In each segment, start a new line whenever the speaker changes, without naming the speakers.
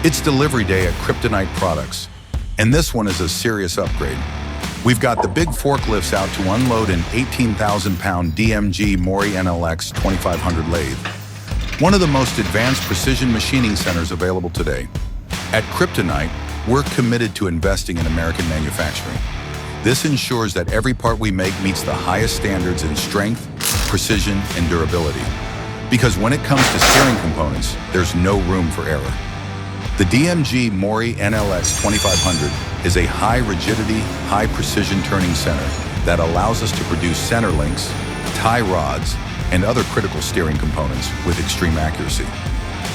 It's delivery day at Kryptonite Products, and this one is a serious upgrade. We've got the big forklifts out to unload an 18,000-pound DMG Mori NLX 2500 lathe, one of the most advanced precision machining centers available today. At Kryptonite, we're committed to investing in American manufacturing. This ensures that every part we make meets the highest standards in strength, precision, and durability. Because when it comes to steering components, there's no room for error. The DMG Mori NLX 2500 is a high-rigidity, high-precision turning center that allows us to produce center links, tie rods, and other critical steering components with extreme accuracy.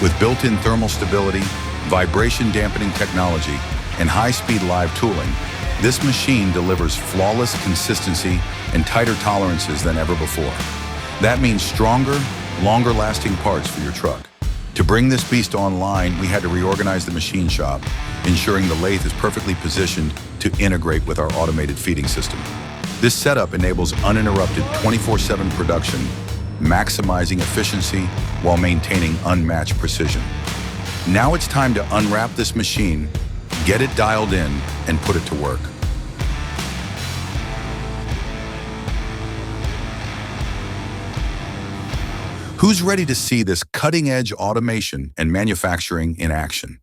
With built-in thermal stability, vibration-dampening technology, and high-speed live tooling, this machine delivers flawless consistency and tighter tolerances than ever before. That means stronger, longer-lasting parts for your truck. To bring this beast online, we had to reorganize the machine shop, ensuring the lathe is perfectly positioned to integrate with our automated feeding system. This setup enables uninterrupted 24/7 production, maximizing efficiency while maintaining unmatched precision. Now it's time to unwrap this machine, get it dialed in, and put it to work. Who's ready to see this cutting-edge automation and manufacturing in action?